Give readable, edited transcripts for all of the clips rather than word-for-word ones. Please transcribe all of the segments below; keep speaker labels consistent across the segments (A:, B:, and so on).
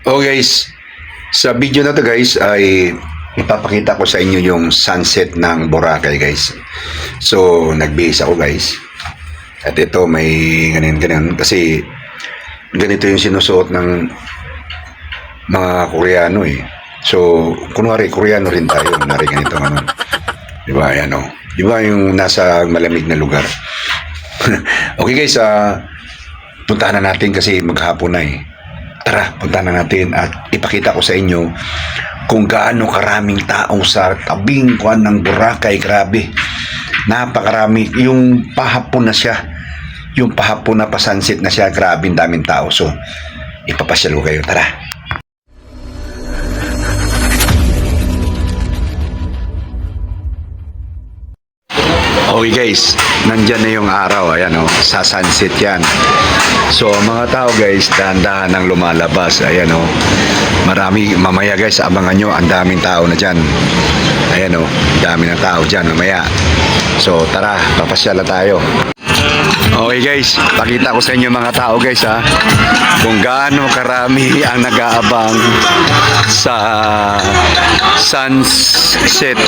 A: Oh guys, sa video na to guys ay ipapakita ko sa inyo yung sunset ng Boracay guys. So nagbihis ako guys. At ito may ganyan kasi ganito yung sinusuot ng mga Koreano eh. So kunwari Koreano rin tayo, kunwari ganito ano. Diba yan o. Diba yung nasa malamig na lugar. Okay guys, puntahan na natin kasi maghapon na eh. Tara, punta na natin at ipakita ko sa inyo kung gaano karaming taong sa tabing kuan ng Boracay. Grabe, napakarami. Yung pahapon na siya, yung pahapon na pa-sunset na siya, grabe daming tao. So, ipapasyal ko kayo, tara. Okay guys, nandyan na yung araw, ayan o, sa sunset yan. So mga tao guys, dahan-dahan ang lumalabas, ayan o. Marami, mamaya guys, abangan nyo, ang daming tao na dyan. Ayan o, dami ng tao dyan mamaya. So tara, papasyala tayo. Okay guys, pakita ko sa inyo mga tao guys ha, kung gaano karami ang nag-aabang sa sunset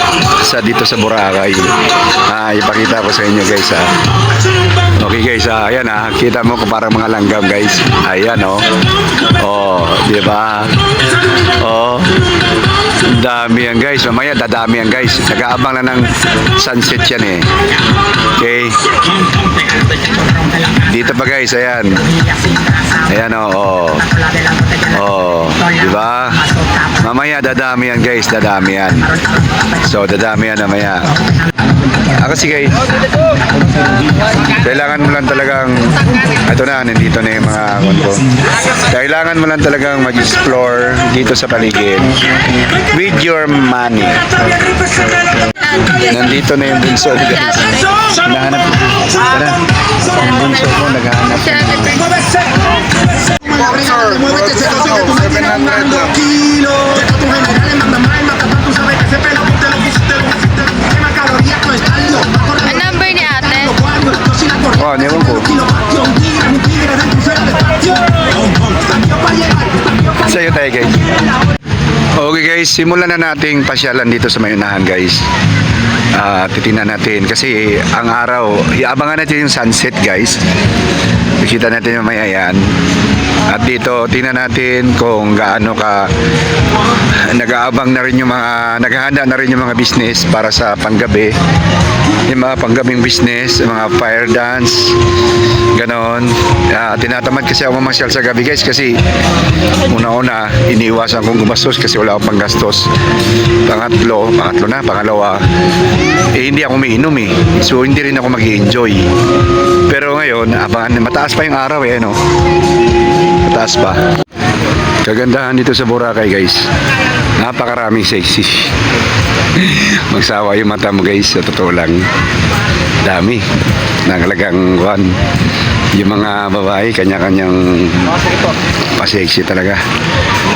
A: dito sa Boracay. Ipakita ko sa inyo guys ha. Okay guys, ayan ha, kita mo kung parang mga langgam guys. Ayan oh. Oh, di ba? Oh. Dami yan guys, mamaya dadami yan guys. Nag-aabang na ng sunset yan eh. Okay. Dito pa guys, ayan. Ayan oh. Oh, di ba? Mamaya dadami yan guys, dadami yan. So dadami yan mamaya. Kasi guys, kailangan mo lang talagang, ito na, nandito na yung mga konto. Kailangan mo lang talagang mag-explore dito sa paligid with your money. Nandito na yung bunso guys. Hinahanap ko. Tara, yung bunso ko naghahanap.
B: 700. Ang number ni ate?
A: Oh, niwan ko. Sa'yo tayo guys. Okay guys, simulan na nating pasyalan dito sa Mayunahan guys. Titingnan natin kasi ang araw, iabangan natin yung sunset guys. Nakita natin yung mayayan. At dito tingnan natin kung gaano ka nag-aabang na rin yung mga, naghahanda na rin yung mga business para sa panggabi. Yung mga panggabing business, mga fire dance, ganon. Tinatamad kasi ako mamasyal sa gabi guys kasi una-una iniiwasan kong gumastos kasi wala akong panggastos. Pangalawa, hindi ako umiinom eh. So hindi rin ako mag-i-enjoy. Pero ngayon, mataas pa yung araw eh, no? Mataas pa. Kagandahan dito sa Boracay guys, napakaraming sexy. Magsawa yung mata mo guys, sa totoo lang. Dami nangalagang one. Yung mga babae kanya-kanyang pa-sexy talaga.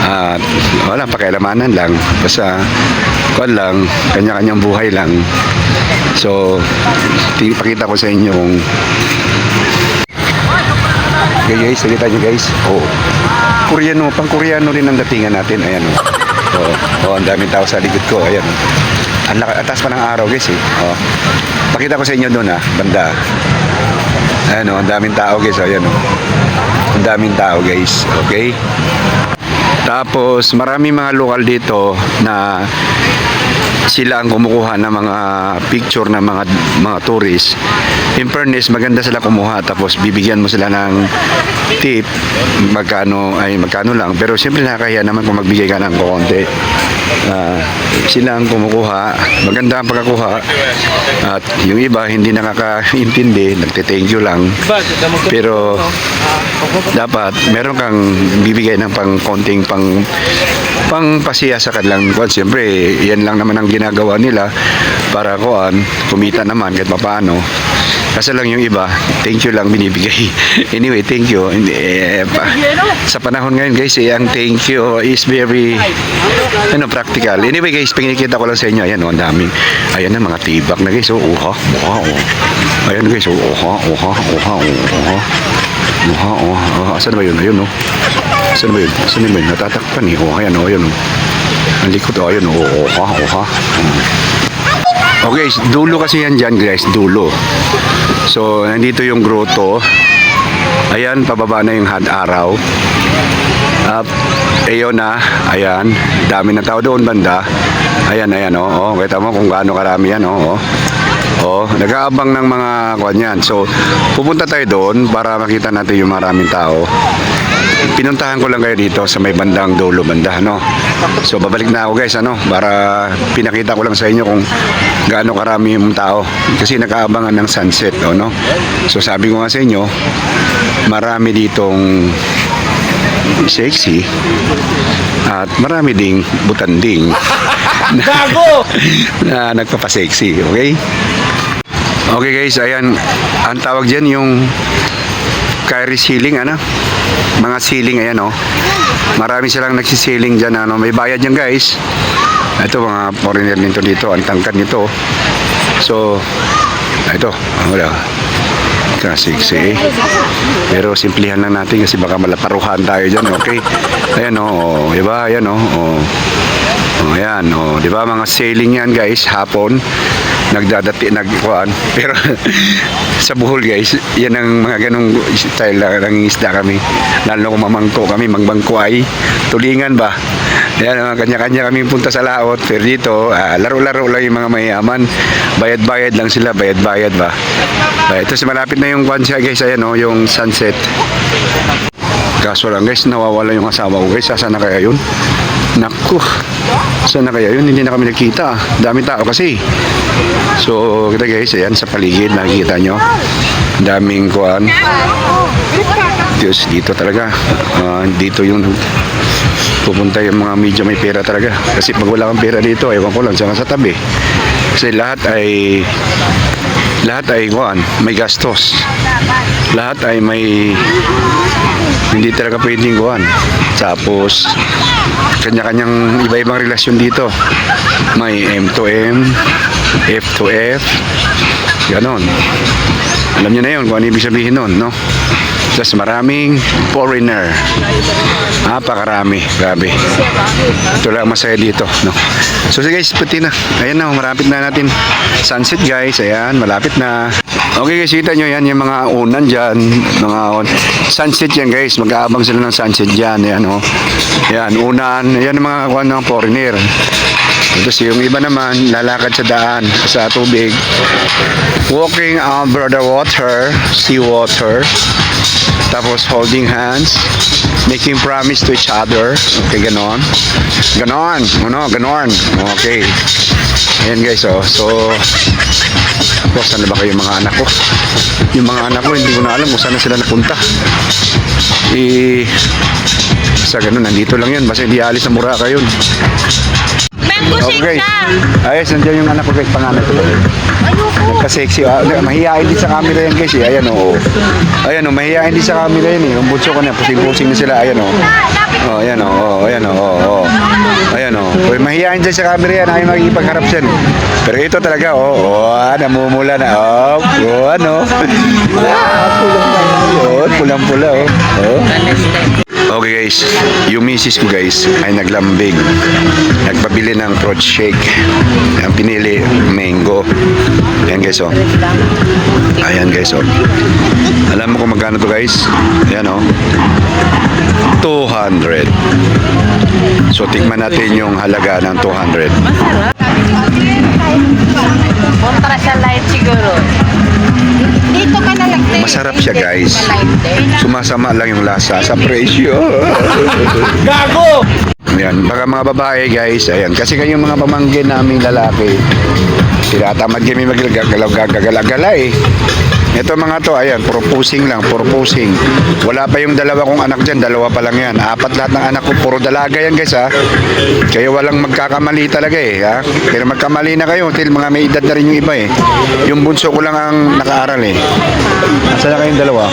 A: At wala pakialamanan lang, basta kwan lang, kanya-kanyang buhay lang. So ipakita ko sa inyo kung okay guys, nakita nyo guys. Oh, Koreano, pang Koreano rin ang datingan natin. Ayan oh, ang daming tao sa likod ko. Ayan. Ang atas pa ng araw guys eh. Oh. Pakita ko sa inyo doon banda. Ayan oh, ang daming tao guys. Ayan oh. Ang daming tao guys. Okay. Tapos marami mga lokal dito na sila ang kumukuha ng mga picture ng mga tourist. In fairness, maganda sila kumuha tapos bibigyan mo sila ng tip magkano lang, pero siyempre nakakahiya naman kung magbigay ka ng konti. Sila ang kumukuha, maganda ang pagkakuha at yung iba hindi nakakaintindi, nagte-thank you lang, pero dapat meron kang bibigay ng konting pang pasiya sa kanilang kuwan. Siyempre yan lang naman ang ginagawa nila para kumita naman kahit paano. Kasi lang yung iba, thank you lang binibigay. Anyway, thank you. Sa panahon ngayon guys, ang thank you is very practical. Anyway guys, pinikita ko lang sa inyo. Ayan ang daming. Ayan na mga tibak na guys. Ayan guys. Asan ba yun? Ayun Saan ba yun? Saan ba yun? Natatakpan eh. Oh, ayan, oh, ayan, oh. Ang likod, oh, ayan, oh, oh, ha, oh, ha. Okay, dulo kasi yan dyan, guys, dulo. So, nandito yung grotto. Ayan, pababa na yung had-araw. Ayun na, ayan, dami na tao doon banda. Ayan, ayan, oh, kita mo kung gaano karami yan, oh. Oh, nag-aabang ng mga kwan yan. So, pupunta tayo doon para makita natin yung maraming tao. Pinuntahan ko lang kayo dito sa may bandang dulo banda, no? So, babalik na ako guys, ano? Para pinakita ko lang sa inyo kung gaano karami yung tao. Kasi nag-aabangan ng sunset, oh, no? So, sabi ko nga sa inyo, marami ditong sexy at marami ding butanding na nagpapasexy, okay? Okay guys, ayan, ang tawag dyan yung Kyrie ceiling, ano? Mga ceiling, ayan, oh. Marami silang nagsisiling dyan, ano? May bayad yan guys. Ito, mga foreigner nito dito, ang tangkad nito. So, ito, wala. Sexy. Pero simplihan lang natin kasi baka malaparuhan tayo dyan, okay? Ayan, oh, diba? Ayan, oh. Ayan, oh, diba? Mga sailing yan, guys, hapon. Nagkuhan. Pero sa Bohol, guys, yan ang mga ganong style na nangingisda kami. Lalo kung mamangko kami, mangbangkuay. Tulingan ba? Ayan, kanya-kanya kami punta sa laot. Pero dito, laro-laro lang yung mga mayaman. Bayad-bayad lang sila, bayad-bayad ba? Ito si malapit na yung kwan siya, guys, ayan, oh, yung sunset. Kaso lang, guys, nawawala yung asawa ko, guys. Saan na kaya yun? Naku, saan na kaya yun? Hindi na kami nakita. Dami tao kasi. So, kita guys, ayan, sa paligid, nakikita nyo. Daming kuan. Diyos, dito talaga. Dito yung pupunta yung mga medyo may pera talaga. Kasi pag wala kang pera dito, ewan ko lang, saan sa tabi. Kasi lahat ay kuan, may gastos. Lahat ay may hindi talaga pwedeng kuan. Tapos kanya-kanyang iba-ibang relasyon dito. May M to M, F to F. Ganon. Alam niyo na yun kung ano ibig sabihin nun, no? Plus maraming foreigner. Napakarami. Grabe. Ito lang masaya dito, no? So guys, puti na. Ayan na, malapit na natin. Sunset guys, ayan, malapit na. Okay guys, kita nyo yan, yung mga unan dyan. Mga sunset yan guys, mag-aabang sila ng sunset dyan. Ayan, oh. Ayan, unan. Ayan ang mga kuwan ng foreigner. Tapos yung iba naman, lalakad sa daan, sa tubig. Walking over the water, sea water. Tapos holding hands, making promise to each other. Okay, ganon. Ganon. Ano, ganon. Okay. Ayan guys, oh. So, saan na ba kayo mga anak ko? Yung mga anak ko, hindi ko na alam kung saan na sila napunta. Sa ganon, nandito lang yun. Basta hindi alis na Muraka yun. Okay. Ayos, nandiyan yung anak ko guys, pangalan ko. Nagka-sexy. Mahihain din sa camera yan guys. Ayan o. Ayan o, mahihain din sa camera yan eh. Yung bunso ko na, pusing-pusing na sila. Ayan o. Ayan o. Ayan o. Ayan o. Mahihain din sa camera yan. Ayaw magigipagharap siya. Pero ito talaga namumula na. Ano. Pulang-pula o. Okay guys, yung misis ko guys ay naglambing. Nagpabili ng fruit shake. Ang pinili, mango. Ayan guys, oh. Ayan guys, oh. Alam mo kung magkano to guys? Ayan, oh. 200. So, tikman natin yung halaga ng 200.
B: Kontra sa light siguro. Dito ka na lang.
A: Masarap siya guys. Sumasama lang yung lasa sa presyo.
C: Gago!
A: Ayan, baka mga babae guys, ayan, kasi kayong mga pamangkin naming lalaki, tinatamad kami maggagala eh. Ito mga to, ayan, proposing lang, proposing. Wala pa yung dalawa kong anak dyan, dalawa pa lang yan. 4 lahat ng anak ko, puro dalaga yan guys ha. Kaya walang magkakamali talaga eh ha. Pero magkamali na kayo, till mga may edad na rin yung iba eh. Yung bunso ko lang ang nakaaral eh. Nasaan na kayong dalawa?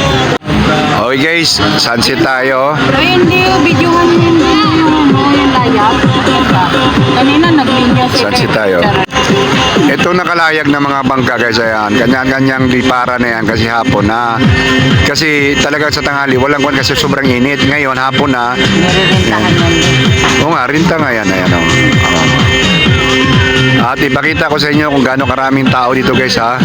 A: Okay guys, sunset tayo.
B: Ay, hindi yung videohan yun yung layap. Kanina naglinya sila.
A: Sunset tayo. ito nakalayag na mga bangka guys, ayan. Kanyang-kanyang lipara na yan kasi hapon na. Kasi talaga sa tanghali, walang kwan kasi sobrang init. Ngayon, hapon na.
B: Niririntahan yan.
A: Oo nga, rinta nga yan. Ayan, oh. At ipakita ko sa inyo kung gaano karaming tao dito guys ha.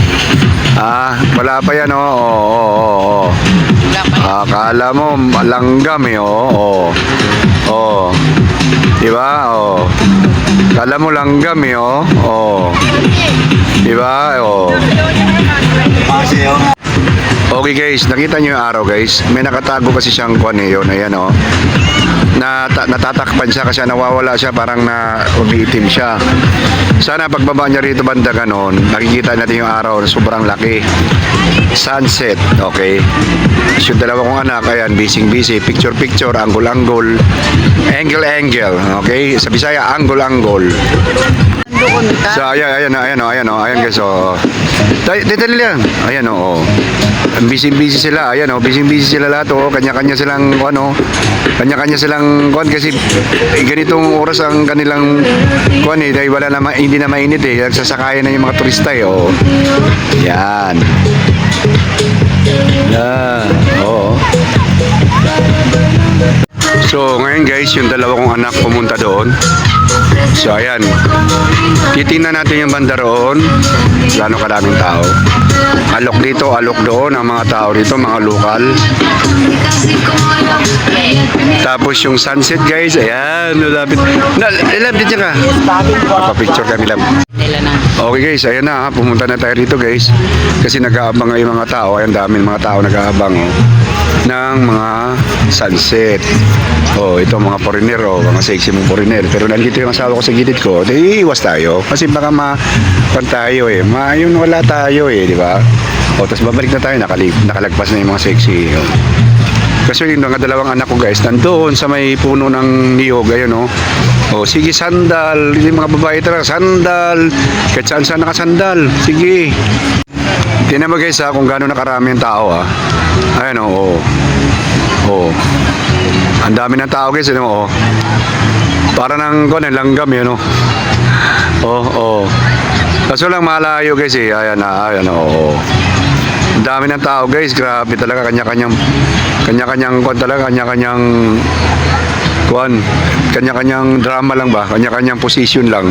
A: Wala pa yan oh.
B: Wala pa yan.
A: Akala mo langgam eh oh. Diba? Oh. Akala mo langgam eh oh. Diba? Oh. Okay guys, nakita nyo yung araw guys. May nakatago kasi siyang kwan eh yun. Ayan oh. Natatakpan siya kasi nawawala siya, parang na umiitim siya. Sana pagbaba niya rito banda ganon, nakikita natin yung araw na sobrang laki. Sunset, okay. So, yung dalawa kong anak, ayan, busy, picture, angle, okay. Sa Bisaya, angle.
B: Doon ka.
A: So, ayan guys, oh. Dali lang. Ayan, oh. Busy sila, ayan, oh. Busy sila lahat, oh. Kanya-kanya silang, kuwan kasi ganitong oras ang kanilang kuwan eh, dahil hindi na mainit eh. Nagsasakayan na yung mga turista eh, oh. Yan. Oo. So, ngayon guys, yung dalawa kong anak pumunta doon. So, ayan. Titingnan natin yung banda roon. Gano'ng kadaming tao. Alok dito, alok doon. Ang mga tao dito, mga lokal. Tapos yung sunset guys, ayan. Lapit. Lapit dyan ka. Papicture kami lang.
B: Nila na.
A: Okay guys, ayan na. Pumunta na tayo dito guys. Kasi nag-aabang nga yung mga tao. Ayan, daming mga tao nag-aabang ng mga sunset. Oh, ito mga foreigner, mga sexy mong foreigner. Pero nandito yung asawa ko sa gilid ko, di iwas tayo. Kasi baka pan tayo eh. Yun wala tayo eh, di ba? Tapos babalik na tayo, nakalagpas na yung mga sexy. Kasi yung mga dalawang anak ko guys, nandoon sa may puno ng niyog, ayun sige, sandal. Yung mga babae talaga, sandal. Kahit saan nakasandal. Sige. Tingnan mo guys kung gaano nakarami yung tao Ayan ang dami ng tao guys, para ng langgam yan kaso lang malayo guys eh. Ayan ang dami ng tao guys, grabe talaga. Kanya-kanyang drama lang ba, kanya-kanyang position lang.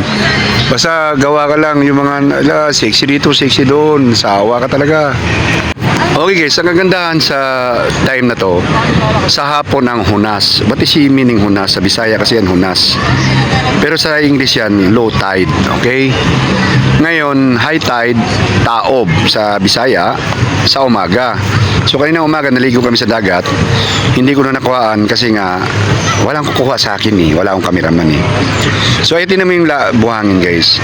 A: Basta gawa ka lang yung mga sexy dito, sexy doon, sawa ka talaga. Okay guys, ang kagandahan sa time na to, sa hapon ang hunas. Ba't si meaning hunas? Sa Bisaya kasi yan hunas. Pero sa English yan, low tide. Okay? Ngayon, high tide, taob sa Bisaya, sa umaga. So kanina umaga, naligo kami sa dagat. Hindi ko na nakuhaan kasi nga, walang kukuha sa akin eh. Wala akong cameraman eh. So ito naman yung buhangin guys.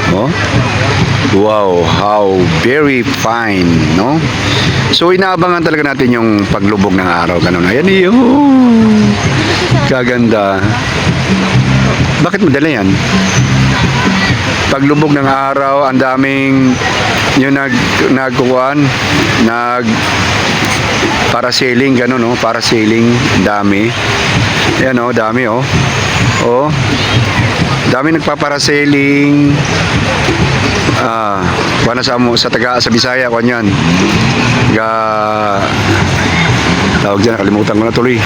A: Wow, how very fine, no? So inaabangan talaga natin yung paglubog ng araw, ganun. Ayan kaganda. Bakit madala yan? Paglubog ng araw, ang daming yung parasailing, ganun, parasailing, dami. Ayan dami dami nagpaparasailing. Sa Bisaya ko yan. Tawag dyan, nakalimutan ko na tuloy.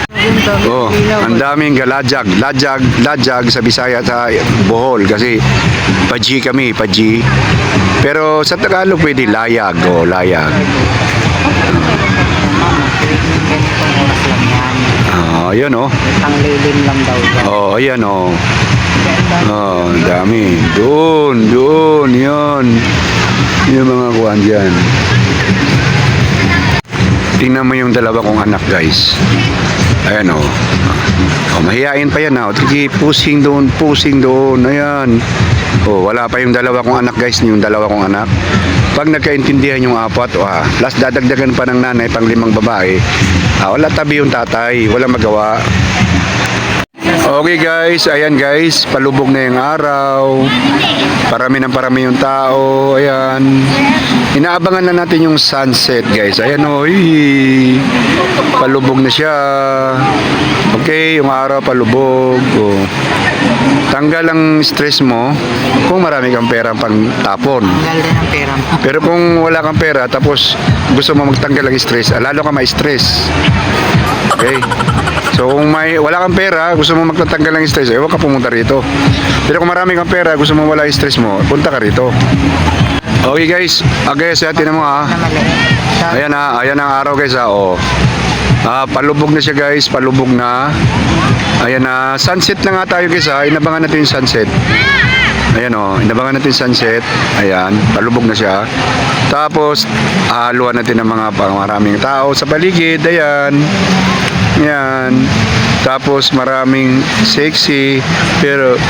A: Ang daming lajag sa Bisaya, sa Bohol kasi paji kami. Pero sa Tagalog pwede layag. Ayan
B: Tanglilim lang daw.
A: Ayan dami. Doon, yun. Yung mga kuhan dyan. Tingnan mo yung dalawa kong anak guys. Ayan mahihain pa yan Sige, pusing doon. Ayan. Wala pa yung dalawa kong anak guys, yung dalawa kong anak. Pag nagkaintindihan yung apat, last dadagdagan pa ng nanay, pang 5 babae. Wala tabi yung tatay, walang magawa. Okay guys, ayan guys, palubog na yung araw. Parami ng parami yung tao. Ayan. Inaabangan na natin yung sunset guys. Ayan o, palubog na siya. Okay, yung araw palubog. Oh. Tanggal ang stress mo kung marami kang pera pang tapon.
B: Tanggal din ang pera mo.
A: Pero kung wala kang pera tapos gusto mo magtanggal ng stress, lalo ka ma-stress. Okay? So kung wala kang pera, gusto mo magtatanggal ng stress, huwag ka pumunta rito. Pero kung marami kang pera, gusto mo wala yung stress mo, punta ka rito. Okay guys, guys, tinan mo ha.
B: Na maliit.
A: Ayan ha, ayan ang araw guys ha. Oh. Palubog na siya guys, palubog na. Ayan na, sunset na nga tayo guys ha. Inabangan natin yung sunset. Ayan o, inabangan natin yung sunset. Ayan, palubog na siya. Tapos, haluan natin ng mga maraming tao sa paligid. Ayan. Ayan. Tapos maraming sexy. Pero,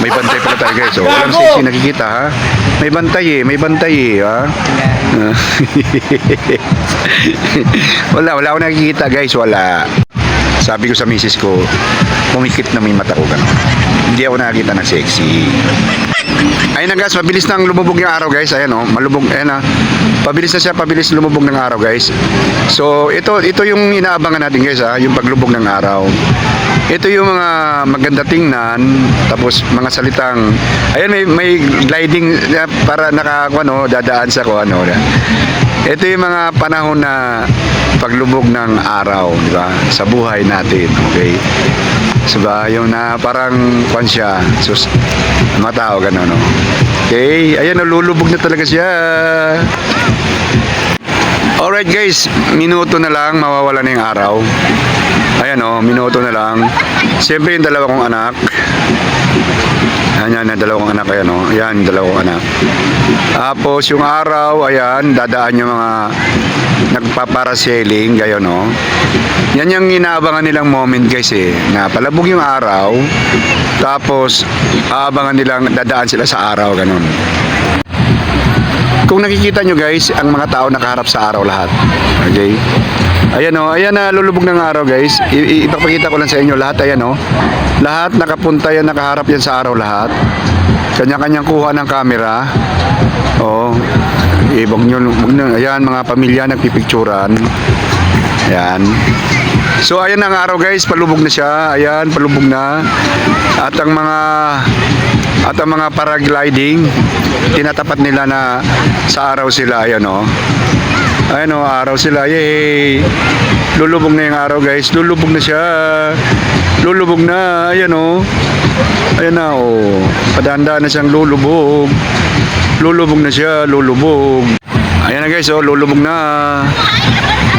A: may bantay pala tayo guys. Oh. Walang sexy nakikita ha. May bantay ha. Wala ako nakikita guys, wala. Sabi ko sa misis ko, pumikit na may mata ko gano'n. Hindi ako nakakita ng sexy. Ayun na guys, mabilis nang lumubog yung araw guys. Ayan o, malubog, ayan na. Pabilis na siya, pabilis lumubog ng araw guys. So, ito yung inaabangan natin guys ha, yung paglubog ng araw. Ito yung mga maganda tingnan, tapos mga salitang, ayan may gliding para dadaan sa Ito yung mga panahon na paglubog ng araw, di ba? Sa buhay natin, okay? Diba? Yung na parang siya, sus, mga tao gano'n, no? Okay, ayan, lulubog na talaga siya. Alright guys, minuto na lang, mawawala na yung araw. Ayan o, minuto na lang. Siyempre yung dalawa kong anak. Ayan, dalawa kong anak, ayan o. Ayan, dalawa kong anak. Tapos yung araw, ayan, dadaan yung mga nagpaparasailing, gayon o. Yan yung inaabangan nilang moment guys eh, na palabog yung araw, tapos aabangan nilang dadaan sila sa araw, ganon. Kung nakikita nyo guys, ang mga tao nakaharap sa araw lahat. Okay? Ayan o, ayan na lulubog ng araw guys. Ipapakita ko lang sa inyo lahat, ayan o. Lahat nakapunta yan, nakaharap yan sa araw lahat. Kanya-kanyang kuha ng camera. O, ibog nyo, ayan mga pamilya nagpipicturan. Ayan. So ayan ang araw guys, palubog na siya. Ayan, palubog na. At ang mga paragliding, tinatapat nila na sa araw sila. Ayan o. Ayan o, araw sila. Yay! Lulubog na yung araw guys. Lulubog na siya. Lulubog na. Ayan o. Ayan na o. Padanda na siyang lulubog. Lulubog na siya. Lulubog. Ayan na guys o. Lulubog na.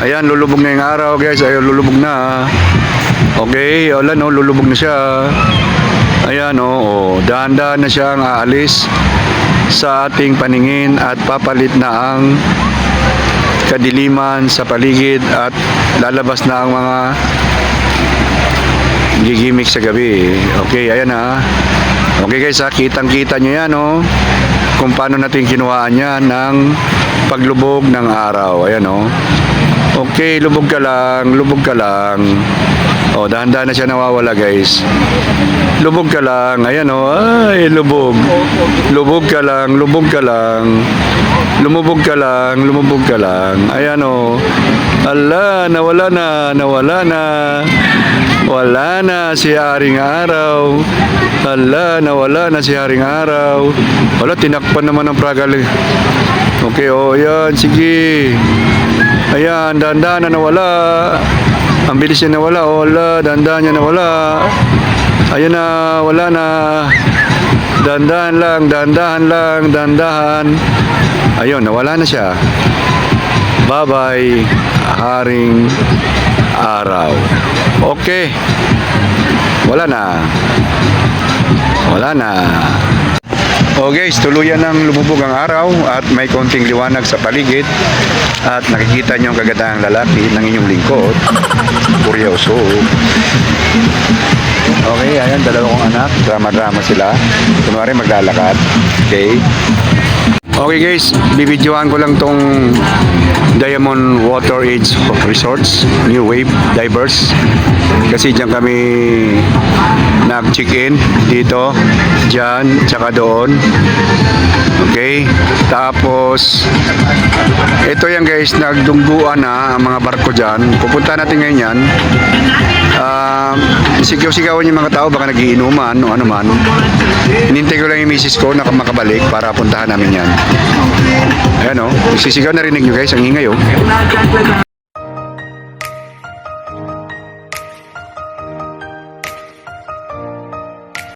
A: Ayan, lulubog na yung araw guys. Ayan, lulubog na. Okay, wala no, lulubog na siya. Ayan o, dahan-dahan na siyang aalis sa ating paningin at papalit na ang kadiliman sa paligid at lalabas na ang mga gigimik sa gabi. Okay, ayan na. Okay guys ha, kitang-kita nyo yan o. Kung paano natin kinuhaan yan ng paglubog ng araw. Ayan o. Okay, lubog ka lang, lubog ka lang. O, dahan-dahan na siya nawawala guys. Lubog ka lang, ayan o, ay lubog. Lubog ka lang, lubog ka lang. Lumubog ka lang, lumubog ka lang. Ayan o. Ala, nawala na. Wala na si Haring Araw. Ala, nawala na si Haring Araw. Wala, tinakpan naman ng pragal. Okay, o, ayan, sige. Ayan, dahan-dahan na nawala. Ang bilis niya nawala. O, wala, dahan-dahan niya nawala. Ayan na, wala na. Dahan-dahan lang, dahan-dahan lang, dahan-dahan. Ayun, nawala na siya. Bye-bye, Haring Araw. Okay. Wala na. Wala na. O guys, tuluyan ng lumubog ang araw at may konting liwanag sa paligid at nakikita nyo ang kagandahang lalaki ng inyong lingkod. Kuryoso. Okay, ayan, dalawa kong anak. Drama-drama sila. Kunwari maglalakad. Okay. Okay guys, bibidyohan ko lang tong Diamond Water Edge Resorts, New Wave Divers. Kasi diyan kami mag-check-in dito, dyan, tsaka doon. Okay? Tapos, ito yan guys, nagdungguan na ang mga barko dyan. Pupunta natin ngayon yan. Sigaw-sigawan yung mga tao, baka nagiinuman o ano man. Hinintay ko lang yung misis ko na makabalik para puntahan namin yan. Ayan o, sisigaw, narinig nyo guys, ang ingay o.